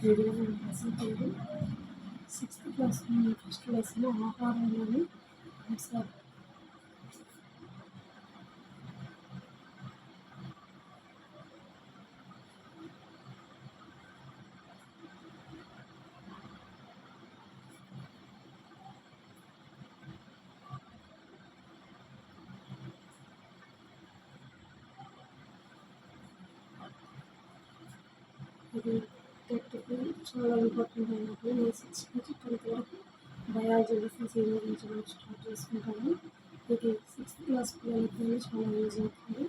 Video lesson పేరు 6th class first lesson ఆహారంలోని అంశాలు. ఇది టెట్కి చాలా ఇంపార్టెంట్ అయినప్పుడు నేను 6th నుంచి 10th వరకు బయాలజీ లెసన్స్ ఏం గురించి స్టార్ట్ చేసుకుంటాను. ఇది 6th క్లాస్ పిల్లలకి చాలా యూజ్ అవుతుంది.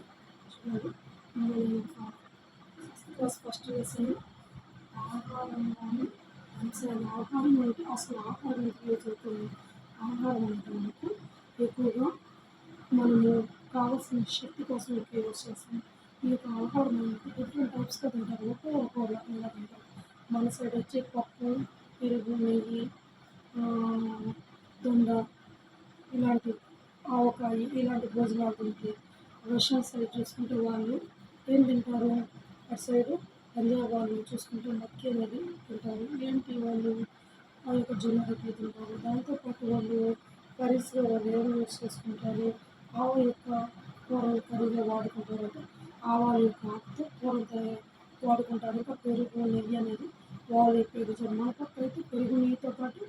చూడండి, నేను 6th క్లాస్ ఫస్ట్ లెసన్ ఆహారంలోని అంశాలు. ఆహారం అంటే అసలు ఆహారం ఎంత యూజ్ అవుతుంది. ఆహారం అంటే మనకు ఎక్కువగా మనము కావాల్సిన శక్తి కోసం ఎక్కువ యూజ్ చేస్తాం. ఈ యొక్క ఆహారం అనేది డిఫరెంట్ టైప్స్గా తింటారు, ఒక్కో రకంగా తింటారు. మన సైడ్ వచ్చి పప్పు, పెరుగు, నెయ్యి, దొండ, ఇలాంటి ఆవకాయ, ఇలాంటి భోజనాలు తింటారు. రష్యన్ సైడ్ చూసుకుంటే వాళ్ళు ఏం తింటారు, అటు సైడ్ పంజాబ్ వాళ్ళు చూసుకుంటే మక్కి అనేది తింటారు. ఏంటి వాళ్ళు ఆ యొక్క జొన్న రొట్టెలు తింటారు. దాంతోపాటు వాళ్ళు కర్రీస్లో వాళ్ళు ఏం యూస్ చేసుకుంటారు, ఆవు యొక్క కూరలు కర్రీగా వాడుకుంటారు. ఆవాల యొక్క ఆకుతో కూరలు వాడుకుంటారు. ఇంకా పెరుగు, నెయ్యి అనేది వాళ్ళు ఎక్కువ యూజ్ చేస్తారు. మన పక్క అయితే పెరుగు, నెయ్యితో పాటు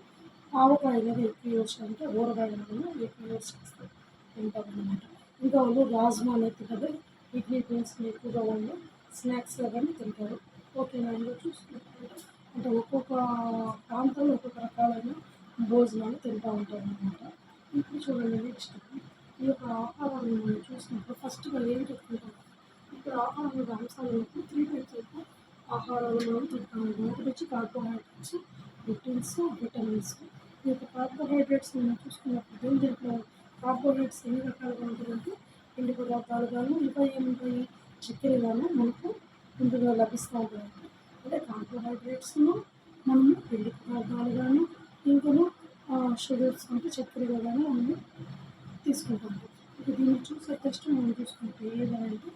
ఆవకాయ అనేది ఎక్కువ యూజ్ అంటే ఊరగాయ అనేది ఎక్కువ యూజ్ చేస్తారు, తింటారు అనమాట. ఇంకా వాళ్ళు రాజ్మా అనేది తింటారు. కిడ్నీ బీన్స్ని ఎక్కువగా వాళ్ళు స్నాక్స్గా కానీ తింటారు. ఓకేనా అండి, చూసుకుంటే అంటే ఒక్కొక్క ప్రాంతంలో ఒక్కొక్క రకాలైన భోజనాలు తింటూ ఉంటారు అనమాట. ఇప్పుడు చూడండి, నెక్స్ట్ ఈ యొక్క ఆహారాన్ని మనం చూసినప్పుడు ఫస్ట్గా ఏం చెప్పుకుంటాం. ఇప్పుడు ఆహారం మీద అంశాలు ఉన్నప్పుడు 3 టైప్స్ అయితే ఆహారాలు మనం తింటాం. ఒకటి వచ్చి కార్బోహైడ్రేట్స్, ప్రోటీన్స్, విటమిన్స్. ఈ యొక్క కార్బోహైడ్రేట్స్ మనం చూసుకున్నప్పుడు దీంట్లో కార్బోహైడ్రేట్స్ ఎన్ని రకాలుగా ఉంటాయంటే పిండి పదార్థాలు కానీ ఇంకా ఏముంటాయి, చక్కెరగాను మనకు ముందుగా లభిస్తూ ఉంటాయి. అంటే కార్బోహైడ్రేట్స్ను మనము పిండి పదార్థాలు కానీ ఇంకను షుగర్స్ అంటే చక్కెరగా కానీ మనము తీసుకుంటాము. ఇక దీన్ని చూసే టెస్ట్ మనం చూసుకుంటే ఏదంటే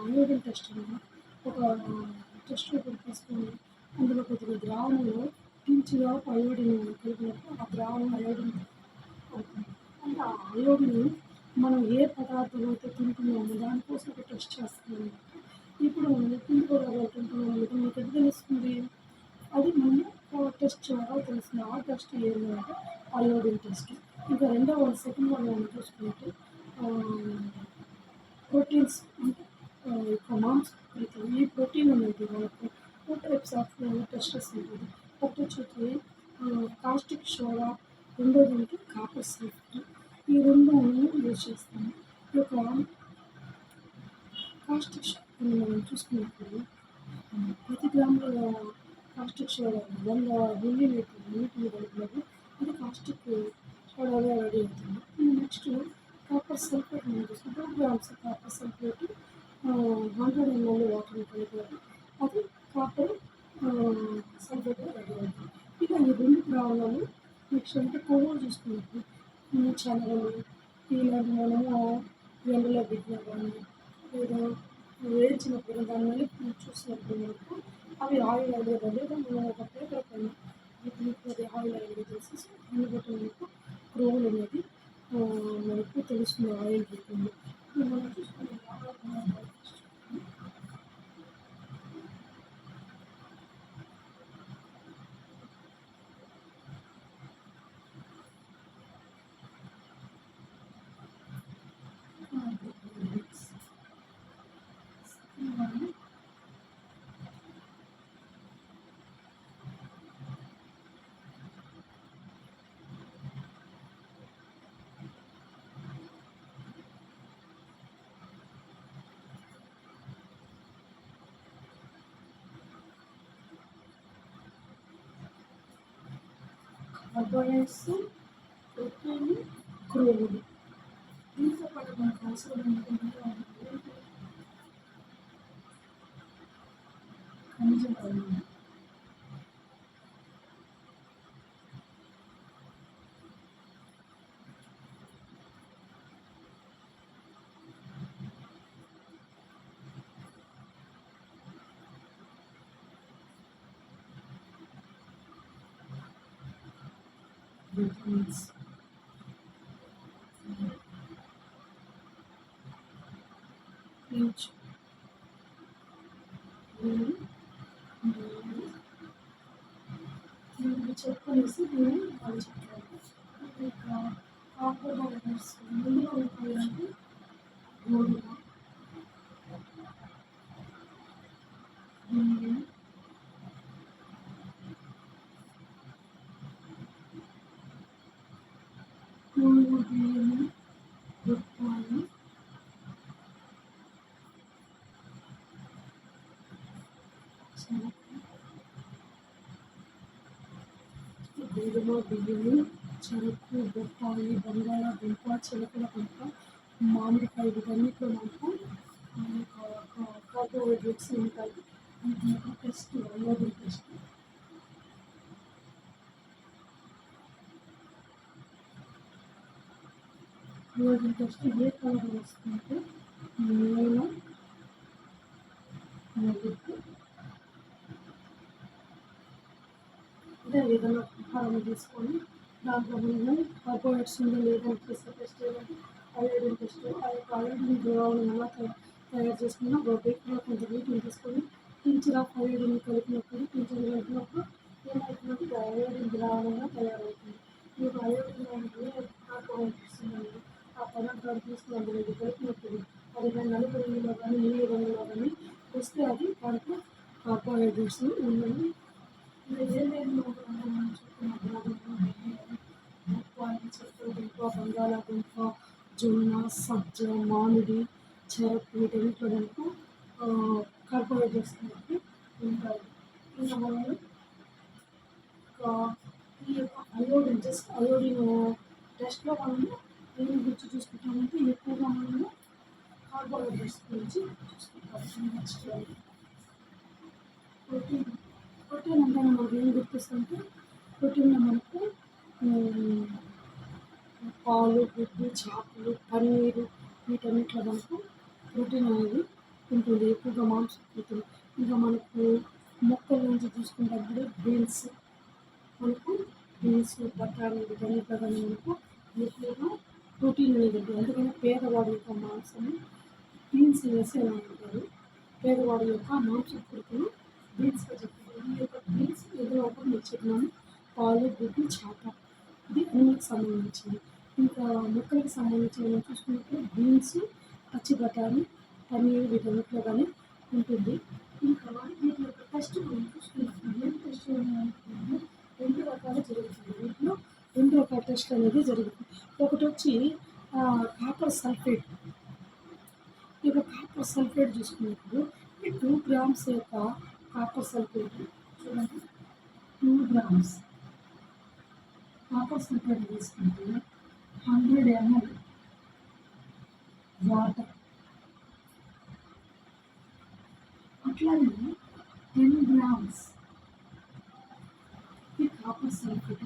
అయోడిన్ టెస్ట్ అన్నమాట. ఒక టెస్ట్ పేపర్ తీసుకొని అందులో కొద్దిగా ద్రావణంలో పించిగా అయోడిన్ కలిపినప్పుడు ఆ ద్రావణం అయోడిన్ అవుతుంది. అంటే ఆ అయోడిన్ మనం ఏ పదార్థం అయితే తింటున్నామో దానికోసం ఒక టెస్ట్ చేస్తున్నాం. ఇప్పుడు మనం పిండి పదార్థాలు తింటున్నాము, మీకు ఎంత తెలుస్తుంది, అది మనము టెస్ట్ చేయాలో తెలిసిన ఆ టెస్ట్ ఏంటంటే అయోడిన్ టెస్ట్. ఇంకా రెండవ సెకండ్ వన్ మనం చూసుకుంటే ప్రోటీన్స్ అంటే మాంసకృతి. ఈ ప్రోటీన్ అనేది మనకు 2 టైప్స్ ఆఫ్ టెస్టెస్ ఉంటుంది. ఒకటి వచ్చి కాస్టిక్ సోడా, రెండోది ఏంటి కాపర్ సల్ఫేట్. ఈ రెండు యూజ్ చేస్తాము. ఈ యొక్క కాస్టిక్ సోడాని మనం చూసుకున్నప్పుడు ప్రతి గ్రాముల కాస్టిక్ సోడా 100 మిల్లీలీటర్ నీటిని కలిపినప్పుడు ఇది కాస్టిక్ సోడాగా రెడీ అవుతుంది. నెక్స్ట్ కాపర్ సల్ఫేట్ మనం చూసుకుంటే 2 గ్రామ్స్ కాపర్ సల్ఫేట్ 100 ml వాటర్ని కలిపారు, అది కాపర్ సల్ఫేట్గా రెడీ అవుతుంది. ఇక ఈ రెండు ద్రావణాలు నెక్స్ట్ అంటే కొవ్వులు చూసుకున్నప్పుడు శనగలు ఇలాంటి మనము ఎండలో పెట్టినా కానీ లేదా వేయించినప్పుడు దాని వల్ల చూసినప్పుడు మనకు అవి ఆయిల్ అనేది లేదా మనం ఒక పేపర్ పైన అది ఆయిల్ అనేది తీసేసి దాన్ని బట్టి మనకు క్రొవ్వులు అనేది మనకు తెలుస్తుంది ఆయిల్ రూపంలో. మనం చూసుకుంటే కార్బోహైడ్రేట్స్, ప్రోటీన్, క్రొవ్వులు. దీంతో పాటు మనకు అవసరమైన ఖనిజ లవణాలు. విటమిన్స్. పీచు, దీన్ని చెప్పనేసి దీన్ని వాళ్ళు చెప్పారు. ఇంకా కార్బోహైడ్రేట్స్ ముందులో ఉంటాయంటే గోధుమ, బియ్యం, పువ్వు, బియ్యము, బొప్పాయి, చెరకు, గోధుమ, బియ్యము, చెరకు, బొప్పాయి, బంగాళాదుంప, చిలకడ దుంప, మామిడికాయ, వీటన్నిటిలో మనకు కార్బోహైడ్రేట్స్ ఉంటాయి. వీటి test iodine test. Iodine test ఏ కలర్ వస్తుంటే నీలం, నలుపు. అంటే ఏదైనా ఆహారం తీసుకొని దాంట్లో మనం కార్బోహైడ్రేట్స్ ఉందో లేదని చేసే టెస్ట్ ఏదంటే అయోడిన్ టెస్ట్. ఆ యొక్క అయోడిన్ ద్రావణం ఎలా తయారు చేసుకున్నా ఒక బేక్లో కొంచెం నీటిని తీసుకొని టించర్ ఆఫ్ అయోడిన్ కలిపినప్పుడు ఏమవుతుందంటే అయోడిన్ ద్రావణంగా తయారవుతుంది. మీకు అయోడిన్ అనేది కార్బోహైడ్రేట్స్ ఉన్నాయి, ఆ పదార్థాలు తీసుకుని అందులో కలిపినప్పుడు అది నలుపు రంగులో కానీ నీలి రంగులో కానీ వస్తే అది దాంట్లో కార్బోహైడ్రేట్స్ ఉన్నాయి. మనం చెప్పుకున్న గోధుమ, బియ్యం, బొప్పాయి, చెరుకుదుంప, బంగాళాదుంప, జొన్న, సజ్జ, మామిడి, చెరకు, వీటన్నిటిలో మనకు కార్బోహైడ్రేట్స్ అనేవి ఉంటాయి. ఇంకా మనము ఈ యొక్క అయోడిన్ టెస్ట్లో మనము ఏమి గురించి చూసుకుంటామంటే ఎక్కువగా మనము కార్బోహైడ్రేట్స్ గురించి చూసుకుంటాం. Next protein. ప్రోటీన్ అంటే మనకు ఏం గుర్తిస్తుంటే ప్రోటీన్లో మనకు పాలు, గుడ్డు, చేపలు, పన్నీరు, వీటన్నిటిలో మనకు ప్రోటీన్ అనేది ఉంటుంది, ఎక్కువగా మాంసం ప్రోటీన్. ఇంకా మనకు మొక్కల నుంచి చూసుకున్నప్పుడు మనకు బీన్స్, బఠానీ, వీటన్నిటిలో కానీ మనకు ఎక్కువగా ప్రోటీన్ అనేది ఉంటుంది. అందుకని పేదవాడి యొక్క మాంసము బీన్స్ వేసి ఎలా ఉంటారు, పేదవాడి యొక్క మాంసం కొడుకును బీన్స్గా చెప్తారు. ఈ యొక్క బీన్స్ ఏదో ఒకటి మీకు చెప్పినాము, పాలు, గుడ్డు, చేప, ఇది అన్నిటికి సంబంధించింది. ఇంకా మొక్కలకు సంబంధించి మనం చూసుకున్నప్పుడు బీన్స్, పచ్చి బఠానీ, పన్నీర్, వీటన్నిటిలో కానీ ఉంటుంది. ఇంకా వీటి యొక్క టెస్ట్ మనం చూసుకున్నప్పుడు ఏం టెస్ట్ అనుకుంటున్నాము, 2 రకాలు జరుగుతుంది. వీటిలో 2 రకాల టెస్ట్ అనేది జరుగుతుంది. ఒకటి వచ్చి కాపర్ సల్ఫేట్. ఈ యొక్క కాపర్ సల్ఫేట్ చూసుకున్నప్పుడు ఈ 2 grams యొక్క కాపర్ సల్ఫేట్ చూడండి, 2 grams కాపర్ సల్ఫేట్ తీసుకుంటే 100 ml వాటర్, అట్లానే 10 grams ఈ కాపర్ సల్ఫేట్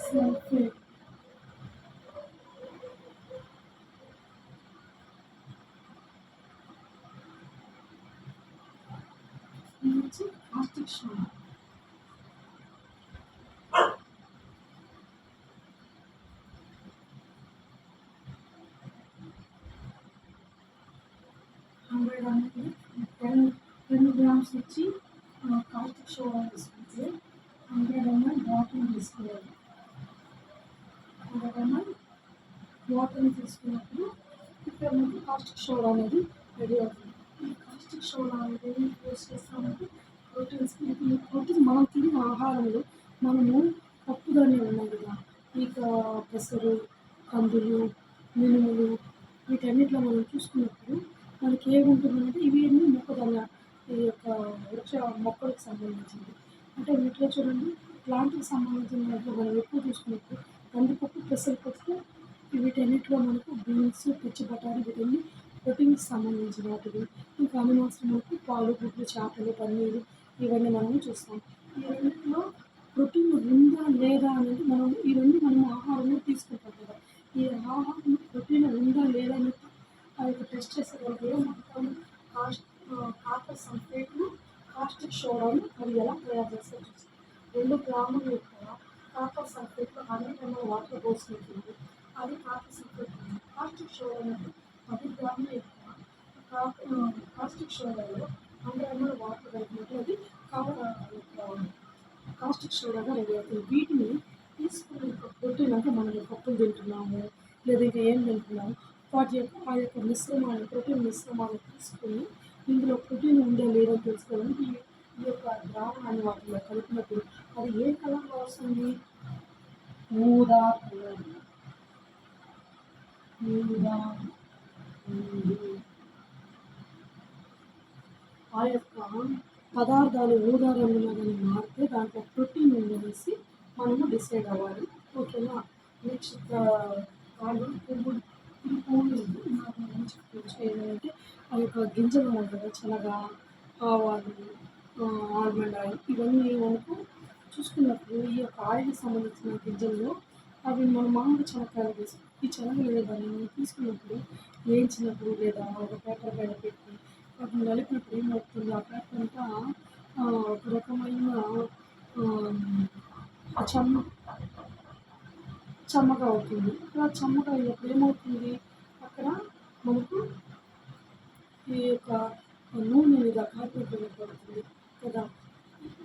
సల్ఫేట్ నుంచి కాస్టిక్ సోడా. టెన్ గ్రామ్స్ వచ్చి కాస్టిక్ సోడా తీసుకుంటే 100 ml వాటర్ తీసుకోవాలి. 100 ml వాటర్ని తీసుకున్నప్పుడు ఇక్కడ మనకి కాస్టిక్ సోడా అనేది రెడీ అవుతుంది. ఈ కాస్టిక్ సోడా అనేది యూజ్ చేస్తామంటే ప్రోటీన్స్కి. ఈ ప్రోటీన్ మనం తినే ఆహారంలో మనము పప్పుధాన్యాలు ఉన్నాయి కదా, ఇక పెసరు, కందులు, మినుములు, వీటన్నిటిలో మనం చూసుకున్నప్పుడు మనకి ఏముంటుందంటే ఇవి అన్నీ మొక్కజొన్న, ఈ యొక్క వృక్ష మొక్కలకు సంబంధించింది. అంటే వీటిలో చూడండి ప్లాంట్కి సంబంధించిన దాంట్లో మనం ఎక్కువ చూసుకున్నప్పుడు కందిపప్పు, పెసరపప్పు, వీటన్నిటిలో మనకు బీన్స్, పచ్చి బఠానీ, వీటన్ని ప్రోటీన్కి సంబంధించిన వాటివి. ఇంకా అనిమల్స్ మనకు పాలు, గుడ్లు, చేపలు, పన్నీరు, ఇవన్నీ మనము చూస్తాం. ఈ రెండింటిలో ప్రోటీన్ ఉందా లేదా అనేది ఈ రెండు మనం ఆహారంలో తీసుకుంటాం కదా, ఈ ఆహారంలో ప్రోటీన్ ఉందా లేదా అనేది ఆ యొక్క టెస్ట్ చేసే వాళ్ళు ఏమంటారు, కాపర్ సల్ఫేట్ను కాస్టిక్ సోడాను అది ఎలా తయారు చేస్తారో చూసి 2 గ్రాముల యొక్క కాపర్ సల్ఫేట్‌లో 100 ml వాటర్ పోసినప్పుడు అది కాపర్ సల్ఫేట్ ఉంది. కాస్టిక్ సోడా అనేది 10 గ్రాముల యొక్క కాస్టిక్ సోడాలో 100 ml వాటర్ కలిపినప్పుడు అది యొక్క కాస్టిక్ సోడాగా రెడీ అవుతుంది. వీటిని తీసుకుని ప్రోటీన్ అంటే మనం పప్పులు తింటున్నాము లేదా ఇంకా ఏం తింటున్నాము వాటి యొక్క ఆ యొక్క మిశ్రమాన్ని ప్రోటీన్ మిశ్రమాన్ని తీసుకొని ఇందులో ప్రోటీన్ ఉందా లేదో తెలుసుకోవడానికి ఈ యొక్క ద్రావణాన్ని వాటిలో కలిపినప్పుడు అది ఏ కలర్లో వస్తుంది? ఊదా కలర్. ఊదా ఆ యొక్క పదార్థాలు ఊదా రంగులో కానీ మారితే దాంట్లో ప్రోటీన్ ఉందనేసి మనము డిసైడ్ అవ్వాలి. ఓకేనా? నెక్స్ట్ వాళ్ళు పువ్వులు నాకు మంచి ఏంటంటే ఆ యొక్క గింజలు ఉన్నాయి కదా శనగ, ఆవాలు, ఆల్మండ్ ఆయిల్ ఇవన్నీ మనకు చూసుకున్నప్పుడు ఈ యొక్క ఆయిల్కి సంబంధించిన గింజల్లో అవి మనం మామూలుగా శనక్కాయలు వేస్తాం. ఈ శనగలు దాన్ని మనం తీసుకున్నప్పుడు వేయించినప్పుడు లేదా ఒక పేపర్ పైన పెట్టి వాటిని కలిపినప్పుడు ఏమవుతుంది ఆ పేపర్ అంతా ఒక రకమైన చెమ్మ చెమ్మగా అవుతుంది. అలా చెమ్మగా అయినప్పుడు ఏమవుతుంది అక్కడ మనకు ఈ యొక్క నూనె మీద కార్పెట్ మీద పడుతుంది కదా.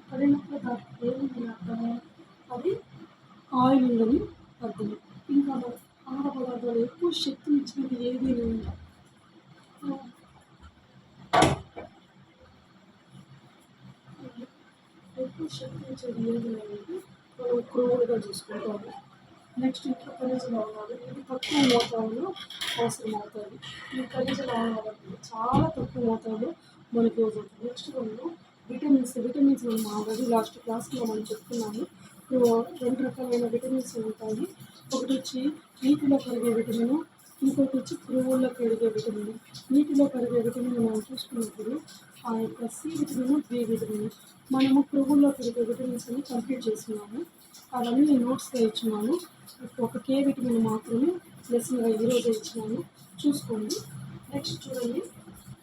పడినప్పుడు దాంట్లో ఏముందని అర్థము అది ఆయిల్ ఉందని అర్థం. ఇంకా ఆహార పదార్థాలు ఎక్కువ శక్తిని ఇచ్చినది ఏది లేదు. ఎక్కువ శక్తి ఇచ్చేది ఏది లేదు మనం క్రూడ్గా చూసుకుంటాము. నెక్స్ట్ ఇంట్లో ఖనిజ లవణాలు ఇది తక్కువ మోతాదులో అవసరం అవుతుంది. ఈ ఖనిజ లవణాలు చాలా తక్కువ మోతాదులో మనకి యూజ్ అవుతుంది. నెక్స్ట్ మనం విటమిన్స్ మనం ఆల్రెడీ లాస్ట్ క్లాస్లో మనం చెప్తున్నాము. ఇప్పుడు 2 రకాలైన విటమిన్స్ ఉంటాయి. ఒకటి వచ్చి నీటిలో కరిగే విటమిన్, ఇంకోటి వచ్చి పురుగుల్లో కరిగే విటమిన్. నీటిలో కరిగే విటమిన్ మనం చూసుకున్నప్పుడు ఆ యొక్క సి విటమిన్, బి విటమిన్ మనము పురుగుల్లో కరిగే విటమిన్స్ అని కంప్లీట్ చేస్తున్నాము. అవన్నీ నేను నోట్స్గా ఇచ్చినాను. ఒక కే విటమిన్ మాత్రమే లెసన్గా ఈరోజు ఇచ్చినాను, చూసుకోండి. నెక్స్ట్ చూడండి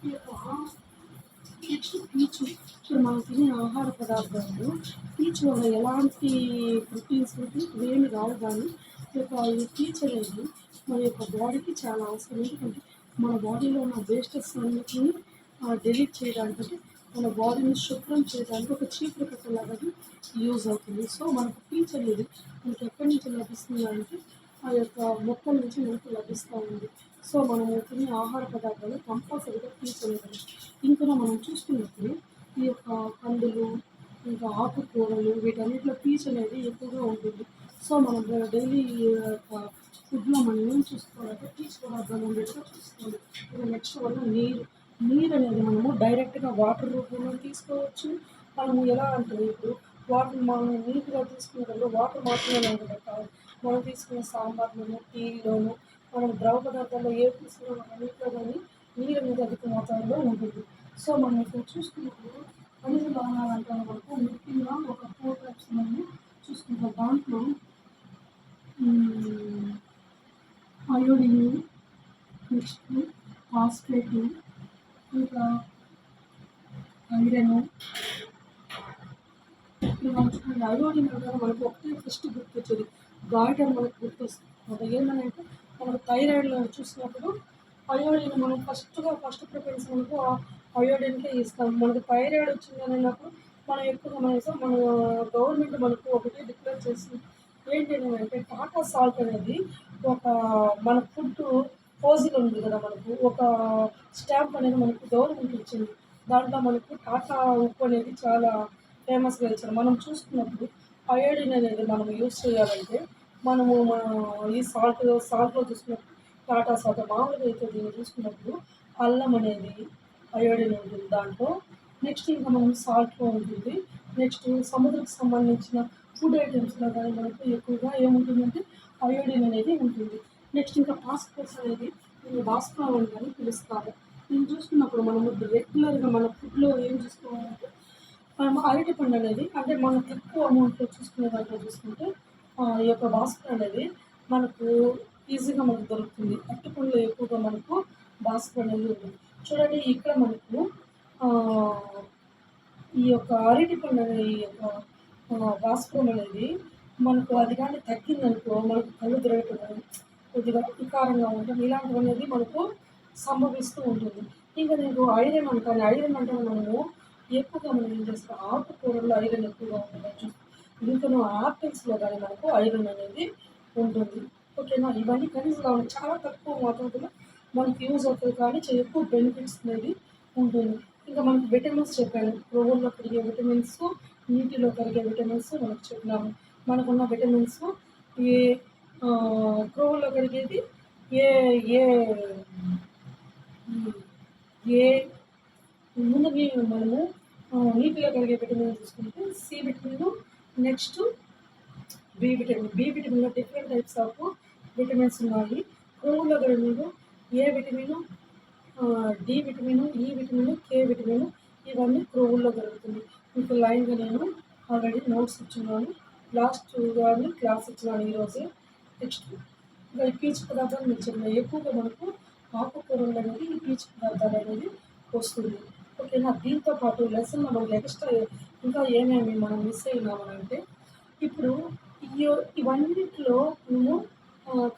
ఈ యొక్క నెక్స్ట్ పీచు. ఇప్పుడు మనం తినే ఆహార పదార్థాలు పీచు వల్ల ఎలాంటి ప్రోటీన్స్ ఏమి రావు, కానీ ఈ పీచు అనేది మన యొక్క బాడీకి చాలా అవసరం. ఎందుకంటే మన బాడీలో ఉన్న వేస్టెస్ అన్నిటిని డిలీట్ చేయడానికి మన బాడీని శుభ్రం చేయడానికి ఒక చీపురు కట్టలాగా యూజ్ అవుతుంది. సో మనకు పీచు అనేది మనకి ఎక్కడి నుంచి లభిస్తుంది అంటే ఆ యొక్క మొక్కల నుంచి మనకు లభిస్తూ ఉంది. సో మనము తినే ఆహార పదార్థాలు కంపల్సరీగా పీచు అనేది. ఇంకా మనం చూసుకున్నప్పుడు ఈ యొక్క పండులు ఇంకా ఆకుకూరలు వీటన్నిటిలో పీచు అనేది ఎక్కువగా ఉంటుంది. సో మనం డైలీ యొక్క ఫుడ్లో మనం ఏం చూసుకోవాలంటే పీచు పదార్థాలు ఉండేట్టుగా చూసుకోవాలి. ఇక నెక్స్ట్ వల్ల నీరు అనేది మనము డైరెక్ట్గా వాటర్ రూపంలో తీసుకోవచ్చు. మనము ఎలా అంటే ఇప్పుడు వాటర్ మనం నీట్గా తీసుకునేటప్పుడు వాటర్ మాత్రమే పెట్టాలి. మనం తీసుకునే సాంబార్లోను, టీలోను మనం ద్రవ పదార్థాల్లో ఏవి తీసుకున్నా అన్నింటిలో కానీ నీరు అనేది అధిక మోతాదులో ఉంటుంది. సో మనం ఇక్కడ చూసుకున్నప్పుడు ఖనిజ లవణాలు అంటే మనకు ముఖ్యంగా ఒక 4 టైప్స్ మనము చూసుకుంటాం. దాంట్లో అయోడిన్, నెక్స్ట్ ఫాస్ఫేట్, ఇంకా ఐరన్. చూడండి అయోడిన్ అంటారు మనకు ఒకటే ఫస్ట్ గుర్తొచ్చేది గాయటర్ మనకు గుర్తొస్తుంది. అది ఏంటంటే మనకు థైరాయిడ్లో చూసినప్పుడు అయోడిన్ మనం ఫస్ట్ ప్రిఫరెన్స్ మనకు అయోడిన్కే ఇస్తాం. మనకు థైరాయిడ్ వచ్చిందని అన్నప్పుడు మనం ఎక్కువ మన గవర్నమెంట్ మనకు ఒకటి డిక్లేర్ చేసింది ఏంటి అంటే టాటా సాల్ట్ అనేది ఒక మన ఫుడ్ ఫోజిల్ ఉంది కదా, మనకు ఒక స్టాంప్ అనేది మనకు గవర్నమెంట్ ఇచ్చింది. దాంట్లో మనకు టాటా ఉప్పు అనేది చాలా ఫేమస్గా ఇచ్చారు. మనం చూసుకున్నప్పుడు అయోడిన్ అనేది మనం యూజ్ చేయాలంటే మనము ఈ సాల్ట్లో చూసుకున్నప్పుడు టాటా సాల్ట్ మామూలుగా అయితే దీన్ని చూసుకున్నప్పుడు అల్లం అనేది అయోడిన్ ఉంటుంది దాంట్లో. నెక్స్ట్ ఇంకా మనం సాల్ట్లో ఉంటుంది. నెక్స్ట్ సముద్రకు సంబంధించిన ఫుడ్ ఐటమ్స్లో కానీ మనకు ఎక్కువగా ఏముంటుందంటే అయోడిన్ అనేది ఉంటుంది. నెక్స్ట్ ఇంకా ఫాస్ఫరస్ అనేది భాస్వరం అని పిలుస్తారు. దీన్ని చూసుకున్నప్పుడు మనము రెగ్యులర్గా మన ఫుడ్లో ఏం చూసుకోవాలంటే అరటిపండు అనేది అంటే మనకు ఎక్కువ అమౌంట్లో చూసుకునే దాంట్లో చూసుకుంటే ఈ యొక్క భాస్వరం అనేది మనకు ఈజీగా మనకు దొరుకుతుంది. అరటిపండులో ఎక్కువగా మనకు భాస్వరం అనేది ఉంటుంది. చూడండి ఇక్కడ మనకు ఈ యొక్క అరటి పండు అనే ఈ యొక్క వాస్పం అనేది మనకు అది కానీ తగ్గిందనుకో మనకు కళ్ళు తిరగటం కానీ కొద్దిగా వికారంగా ఉండటం ఇలాంటివి అనేది మనకు సంభవిస్తూ ఉంటుంది. ఇంకా నేను ఐరన్ అంటాను. ఐరన్ అంటే మనము ఎక్కువగా మనం ఏం చేస్తాం ఆకుకూరల్లో ఐరన్ ఎక్కువగా ఉండడం చూస్తాం. ఇంకను ఆపిల్స్‌లో గాని మనకు ఐరన్ అనేది ఉంటుంది. ఓకేనా? ఇవన్నీ ఖనిజ లవణాలు చాలా తక్కువ మోతాదులో మనకి యూజ్ అవుతది కానీ ఎక్కువ బెనిఫిట్స్ అనేది ఉంటుంది. ఇంకా మనకి విటమిన్స్ చెప్పాను. క్రొవ్వుల్లో కరిగే విటమిన్స్, నీటిలో కరిగే విటమిన్స్ మనకు చెప్పినాము. మనకున్న విటమిన్స్ ఏ క్రొవ్వుల్లో కరిగేది ఏ ఏ హ్మ్. ఏ ముందు మనము నీటిలో కరిగే విటమిన్ చూసుకుంటే C vitamin, next B vitamin. B విటమిన్‌లో డిఫరెంట్ టైప్స్ ఆఫ్ విటమిన్స్ ఉన్నాయి. క్రొవ్వుల్లో కరిగేది A vitamin, D vitamin, E vitamin, K vitamin ఇవన్నీ క్రొవ్వుల్లో దొరుకుతుంది. మీకు లైన్‌గా నేను ఆల్రెడీ నోట్స్ ఇచ్చున్నాను. లాస్ట్ గాని క్లాస్ ఇచ్చినాను ఈరోజే. నెక్స్ట్ ఇంకా ఈ పీచు పదార్థాలు మీకు చెప్పిన ఎక్కువగా మనకు ఆకుకూరలు అనేది ఈ పీచు పదార్థాలు అనేది వస్తుంది. ఓకేనా? దీంతో పాటు లెసన్‌లో మనకి ఎక్స్ట్రా ఇంకా ఏమేమి మనం మిస్ అయినామనంటే ఇప్పుడు ఇయో ఇవన్నిటిలో మేము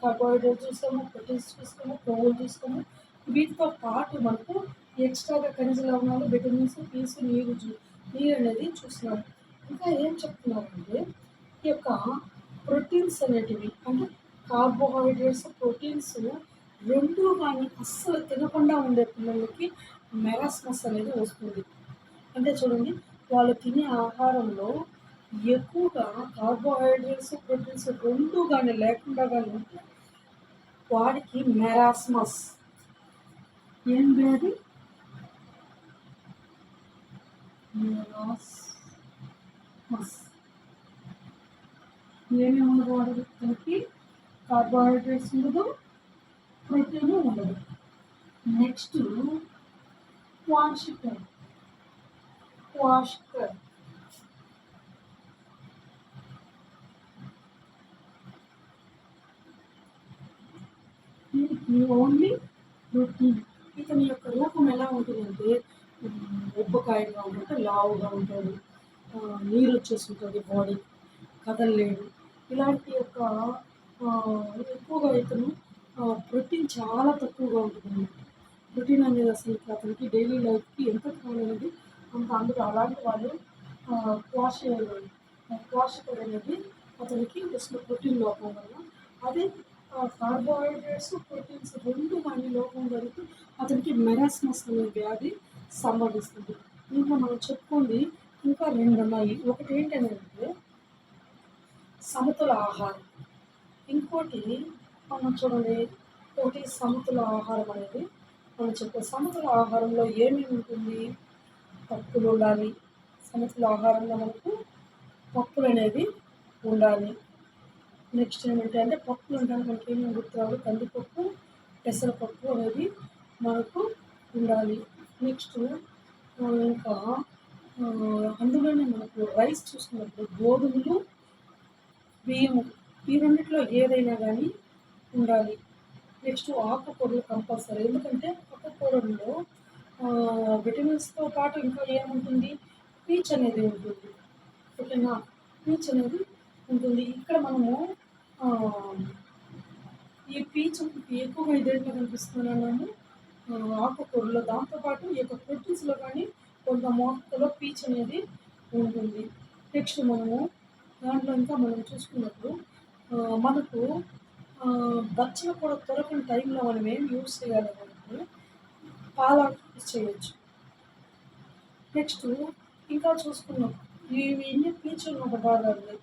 కార్బోహైడ్రేట్ చూసాము, ప్రోటీన్స్ చూసాము, కొవ్వులు చూసాము. వీటితో పాటు మనకు ఎక్స్ట్రాగా ఖనిజ లవణాలు, విటమిన్స్, పీసు, నీరు అనేది చూస్తున్నాము. ఇంకా ఏం చెప్తున్నారంటే ఈ యొక్క ప్రోటీన్స్ అనేటివి అంటే కార్బోహైడ్రేట్స్, ప్రోటీన్స్ 2 కానీ అస్సలు తినకుండా ఉండే పిల్లలకి మెరాస్మస్ అనేది వస్తుంది. అంటే చూడండి వాళ్ళు తినే ఆహారంలో ఎక్కువగా కార్బోహైడ్రేట్స్, ప్రోటీన్స్ 2 గాని లేకుండా గాని ఉంటే వాడికి మెరాస్మస్ ఏం వ్యాధి? మెరాస్మస్. ఏమేమి ఉండదు వాడికి? కార్బోహైడ్రేట్స్ ఉండదు, ప్రోటీన్ ఉండదు. నెక్స్ట్ క్వాషికర్. క్వాషికర్ దీనికి ఓన్లీ ప్రోటీన్. ఇతని యొక్క రూపం ఎలా ఉంటుందంటే ఉబ్బకాయంగా ఉంటే లావుగా ఉంటాడు, నీరు వచ్చేసి ఉంటుంది, బాడీ కదలలేడు. ఇలాంటి యొక్క ఎక్కువగా ఇతను ప్రోటీన్ చాలా తక్కువగా ఉంటుందన్నమాట. ప్రోటీన్ అనేది అసలు అతనికి డైలీ లైఫ్కి ఎంత కావాలనేది అంత అందులో అలాంటి వాళ్ళు పోషకుడు అనేది అతనికి అసలు ప్రోటీన్ లోపం వల్ల అదే కార్బోహైడ్రేట్స్, ప్రోటీన్స్ 2 కానీ లోపం జరిగితే అతనికి మెరాస్మస్ అనే వ్యాధి సంభవిస్తుంది. ఇంకా మనం చెప్పుకుంది ఇంకా 2 ఉన్నాయి. ఒకటి ఏంటంటే సమతుల ఆహారం. ఇంకోటి మనం చూడండి ఒకటి సమతుల ఆహారం అనేది మనం చెప్పే సమతుల ఆహారంలో ఏమేమి ఉంటుంది? పప్పులు ఉండాలి. సమతుల ఆహారంలో మనకు పప్పులు అనేది ఉండాలి. నెక్స్ట్ ఏమంటే అంటే పప్పులు అంటే మనకి ఏమేమి గుర్తురావు? కందిపప్పు, పెసరపప్పు అనేది మనకు ఉండాలి. నెక్స్ట్ ఇంకా అందులోనే మనకు రైస్ చూసుకున్నప్పుడు గోధుమలు, బియ్యము ఈ రెండిట్లో ఏదైనా కానీ ఉండాలి. నెక్స్ట్ ఆకుకూరలు కంపల్సరీ. ఎందుకంటే ఆకుకూరల్లో విటమిన్స్తో పాటు ఇంకా ఏముంటుంది? పీచ్ అనేది ఉంటుంది. ఓకేనా? పీచ్ అనేది ఉంటుంది. ఇక్కడ మనము ఈ పీచు ఎక్కువగా దేంట్లో కనిపిస్తుందన్నాము? ఆకుకూరలో. దాంతోపాటు ఈ యొక్క ప్రోటీన్స్‌లో కానీ కొంత మోతాదులో పీచ్ అనేది ఉంటుంది. నెక్స్ట్ మనము దాంట్లో ఇంకా మనం చూసుకున్నప్పుడు మనకు బచ్చలు కూడా దొరకని టైంలో మనం ఏం యూజ్ చేయాలంటే పాలాకు యూజ్ చేయొచ్చు. నెక్స్ట్ ఇంకా చూసుకున్నాం ఇవన్నీ పీచున్న పదార్థాలు.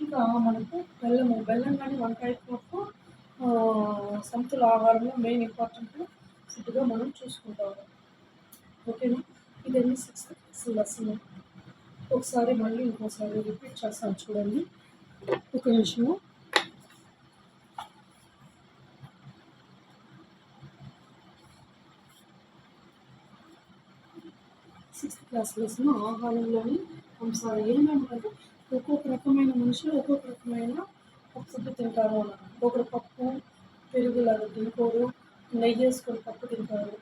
ఇంకా మనకు బెల్లం కానీ వన్ టైప్ ఆఫ్ సమతుల ఆహారంలో మెయిన్ ఇంపార్టెంట్ ఫుడ్గా మనం చూసుకుంటాము. ఓకేనా? ఇదన్నీ 6th క్లాస్ లెసన్. ఒకసారి మళ్ళీ ఇంకోసారి రిపీట్ చేస్తాను చూడండి. ఒక నిమిషము. సిక్స్త్ క్లాస్ లెసన్ ఆహారంలోని అంశాలు ఏమేమంటే ఒక్కొక్క రకమైన మనుషులు ఒక్కొక్క రకమైన ఫుడ్ తింటారు అన్నారు. ఒకరు పప్పు పెరుగులాగా తినుకోరు, నెయ్యి వేసుకొని పప్పు తింటారు.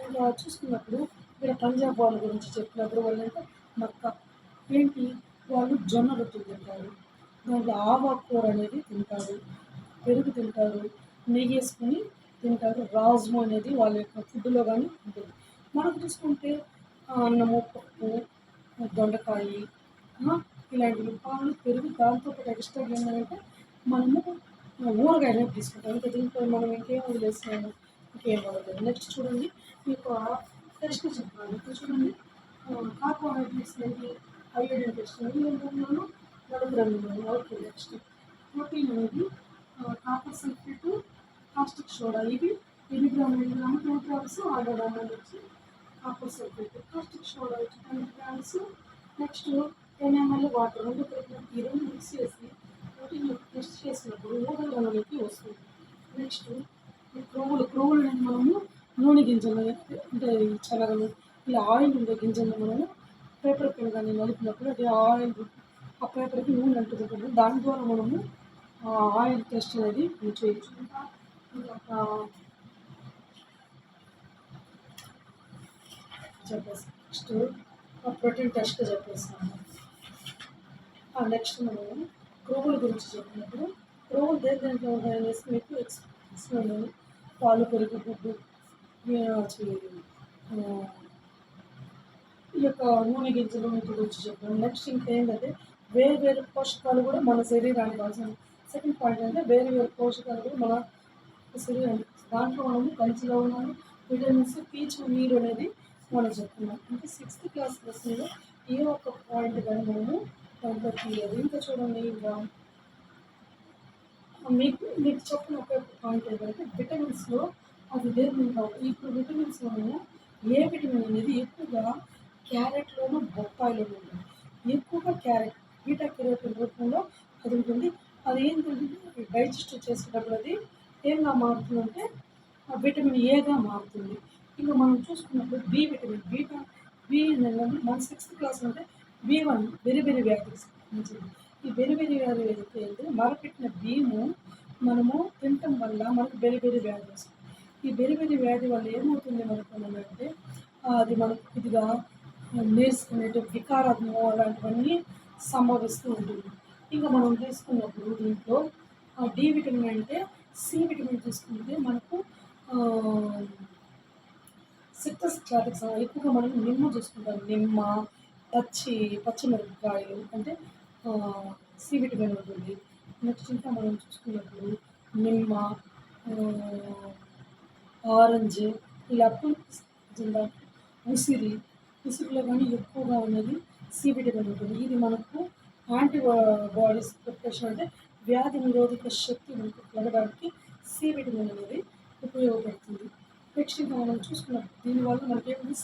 ఇంకా చూసుకున్నప్పుడు ఇక్కడ పంజాబ్ వాళ్ళ గురించి చెప్పినప్పుడు వాళ్ళంటే మక్క ఏంటి వాళ్ళు జొన్న రొట్టెలు తింటారు, దాంట్లో ఆవాకూర అనేది తింటారు, పెరుగు తింటారు, నెయ్యి వేసుకొని తింటారు, రాజ్మా అనేది వాళ్ళ యొక్క ఫుడ్లో కానీ ఉంటుంది. మనకు చూసుకుంటే అన్నము, పప్పు, దొండకాయ, ఆ, ఇలాంటివి పాలు, పెరుగు, దాంతోపాటు ఎక్స్ట్రాగా ఏంటంటే మనము ఊరగాయలు తీసుకుంటాం. ఇంకా దీంట్లో మనం ఇంకేం వదిలేస్తున్నాము, ఇంకేం వదలలేదు. నెక్స్ట్ చూడండి, మీకు టెస్ట్ చెప్తాను. ఇక్కడ చూడండి, కార్బోహైడ్రేట్స్ ఏంటి, అయోడిన్ టెస్ట్ అనేది ఏంటన్నాను, నలుపు రంగులో. ఓకే, నెక్స్ట్ ప్రోటీన్ అనేది కాపర్ సల్ఫేట్, కాస్టిక్ సోడా, ఇవి 8 గ్రాములు 2 గ్రామ్స్, 100 గ్రాములు వచ్చి కాపర్ సల్ఫేట్, కాస్టిక్ సోడా వచ్చి 10 గ్రామ్స్. నెక్స్ట్ 10 ml వాటర్, రెండు కలిపి ఈ రెండు మిక్స్ చేసి ప్రోటీన్ టెస్ట్ చేసినప్పుడు ఊహల రంగులోకి వస్తుంది. నెక్స్ట్ ఈ క్రొవ్వులు అనేది మనము నూనె గింజలు అంటే ఈ శనగలు ఇలా ఆయిల్ ఉండే గింజలను మనము పేపర్ పైన కానీ నలిపినప్పుడు అది ఆయిల్ ఆ పేపర్కి నూనె అంటుకుంటుంది. దాని ద్వారా మనము ఆయిల్ టెస్ట్ అనేది చేయొచ్చు. ఇంకా చెప్పేస్తాను. నెక్స్ట్ ప్రోటీన్ టెస్ట్ చెప్పేస్తాను. నెక్స్ట్ మనము క్రొవ్వుల గురించి చెప్పినప్పుడు క్రొవ్వులు దేంట్లో ఉంటాయనేసి మీకు ఎక్స్ప్లెయిన్ పాలు, పెరుగు, గుడ్డు, ఈ యొక్క నూనె గింజలు వీటి గురించి చెప్పాను. నెక్స్ట్ ఇంకేంటంటే వేరు వేరు పోషకాలు కూడా మన శరీరానికి అవసరం. సెకండ్ పాయింట్ అంటే వేరు వేరు పోషకాలు కూడా మన శరీరానికి, దాంట్లో మనము కంచిలో ఉన్నాము విటమిన్స్, పీచు, నీరు అనేది మనం చెప్తున్నాం. అంటే 6th క్లాస్ లెసన్లో ఏ ఒక్క పాయింట్ కానీ మనము దాంట్లో తీయదు. ఇంకా చూడండి, ఇంకా మీకు మీకు చెప్పిన ఒక పాయింట్ ఏంటంటే విటమిన్స్లో అది దేని ఇప్పుడు విటమిన్స్ మనము ఏ విటమిన్ అనేది ఎక్కువగా క్యారెట్లోను, బొప్పాయిలోనూ ఉంటుంది. ఎక్కువగా క్యారెట్ బీటా కెరోటిన్ రూపంలో అది ఉంటుంది. అది ఏంటంటే డైజెస్ట్ చేసేటప్పుడు అది ఏంగా మారుతుందంటే విటమిన్ ఏగా మారుతుంది. ఇంకా మనం చూసుకున్నప్పుడు బి విటమిన్, బి మన 6th క్లాస్ అంటే B1 బెరిబెరి వ్యాధికి సంబంధించింది. ఈ బెరిబెరి వ్యాధి ఏదైతే మరపెట్టిన బియ్యము మనము తినటం వల్ల మనకు బెరిబెరి వ్యాధి వస్తుంది. ఈ బెరిబెరి వ్యాధి వల్ల ఏమవుతుంది మనకు అంటే అది మనకు ఇదిగా నేర్చుకునేటు వికారము అలాంటివన్నీ సంభవిస్తూ ఉంటుంది. ఇంకా మనం తీసుకున్నప్పుడు దీంట్లో డి విటమిన్ అంటే సి విటమిన్ తీసుకుంటే మనకు సిట్రస్ జాతికి ఎక్కువగా మనం నిమ్మ చూసుకుంటాం. నిమ్మ, పచ్చిమిరపకాయలు అంటే సి విటమిన్ ఉంటుంది. నెక్స్ట్ ఇంకా మనం చూసుకున్నప్పుడు నిమ్మ, ఆరెంజ్, ఇలా జిల్లా ఉసిరిలో కానీ ఎక్కువగా ఉన్నది సి విటమిన్ ఉంటుంది. ఇది మనకు యాంటీబాడీస్ ప్రిపరేషన్ అంటే వ్యాధి నిరోధక శక్తి మనకు పెరగడానికి సి విటమిన్ అనేది ఉపయోగపడుతుంది. నెక్స్ట్ ఇంకా మనం చూసుకున్నప్పుడు దీనివల్ల మనకేమిటి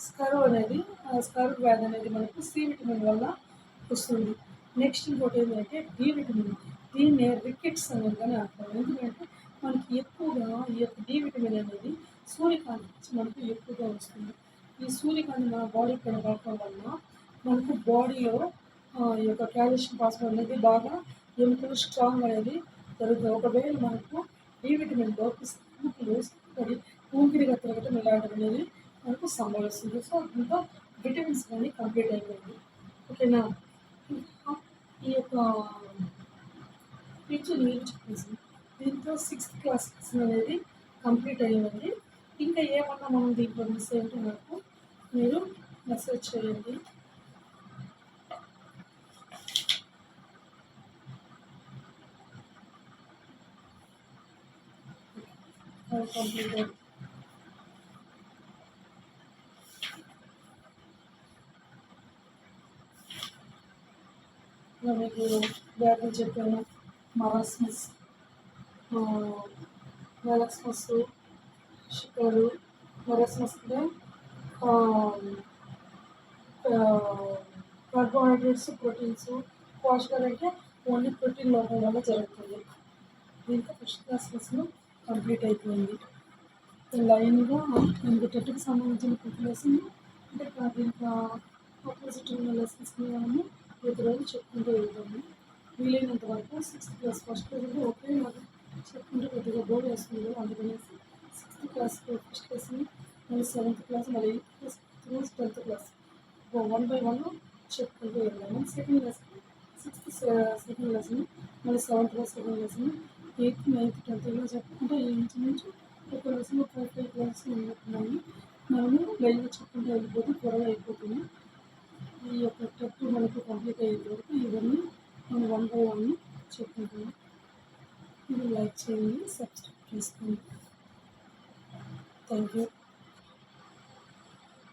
స్కర్వ్ అనేది స్కర్వ్ వ్యాధి అనేది మనకు సి విటమిన్ వల్ల వస్తుంది. నెక్స్ట్ ఇంకోటి ఏంటంటే డి విటమిన్, దీన్ని రికెట్స్ అనేది కానీ అంటారు. ఎందుకంటే మనకి ఎక్కువగా ఈ యొక్క డి విటమిన్ అనేది సూర్యకాంతి నుంచి మనకు ఎక్కువగా వస్తుంది. ఈ సూర్యకాంతి మన బాడీ పైన పడటం వల్ల మనకు బాడీలో ఈ యొక్క కాల్షియం ఫాస్ఫరస్ అనేది బాగా ఎముకలు స్ట్రాంగ్ అనేది జరుగుతుంది. ఒకవేళ మనకు డి విటమిన్ లోపిస్తే ఊపిరిగా తిరగటం ఇలాంటివి అనేది మనకు సంభవిస్తుంది. సో దీంతో విటమిన్స్ కానీ కంప్లీట్ అయిపోయింది. ఓకేనా, ఈ యొక్క పిక్చర్ మీరు చెప్పేసి దీంతో 6th క్లాస్ అనేది కంప్లీట్ అయ్యిందండి. ఇంకా ఏమన్నా మనం దీంట్లో మిస్ అయ్యింటే నాకు మీరు మెసేజ్ చేయండి. కంప్లీట్ మీకు వ్యాధులు చెప్పాను. మరాస్మస్, షుగరు, మరాస్మస్ అంటే కార్బోహైడ్రేట్స్, ప్రోటీన్స్, పోషకాలు అంటే ఓన్లీ ప్రోటీన్ లోపం వల్ల జరుగుతుంది. దీంతో ఫస్ట్ క్లాస్ లెసన్ కంప్లీట్ అయిపోయింది. లైన్గా మనకు టెట్కి సంబంధించిన ప్రతి లెసన్ అంటే దీంట్లో ఆపోజిట్ ఉన్న లెసన్స్ మనము ప్రతిరోజు చెప్పుకుంటూ వెళ్తాము. వీలైనంత వరకు 6th క్లాస్ ఫస్ట్ రోజు ఒకే నాకు చెప్పుకుంటూ కొద్దిగా బోర్ వేస్తుంది. అందుకనేసి 6th క్లాస్ ఫస్ట్ లెసన్, మళ్ళీ 7th క్లాస్, మళ్ళీ 8th class, 10th class one by one చెప్పుకుంటూ వెళ్ళాము. Second lesson sixth second lesson, మళ్ళీ సెవెంత్లో second lesson, eighth, ninth, 10th ఇలా చెప్పుకుంటే ఇంచుమించు ఒక లెసన్ 5 క్లాసెస్ ఉన్నట్టున్నాయి. మనము లైన్గా చెప్పుకుంటూ వెళ్ళిపోతే త్వరగా అయిపోతుంది. ఈ యొక్క స్టెప్ మనకు కంప్లీట్ అయ్యేంత వరకు ఇవన్నీ నేను వన్ బై వన్ చెప్పుకుంటాను. ఇది లైక్ చేయండి, సబ్స్క్రైబ్ చేసుకోండి. Thank you.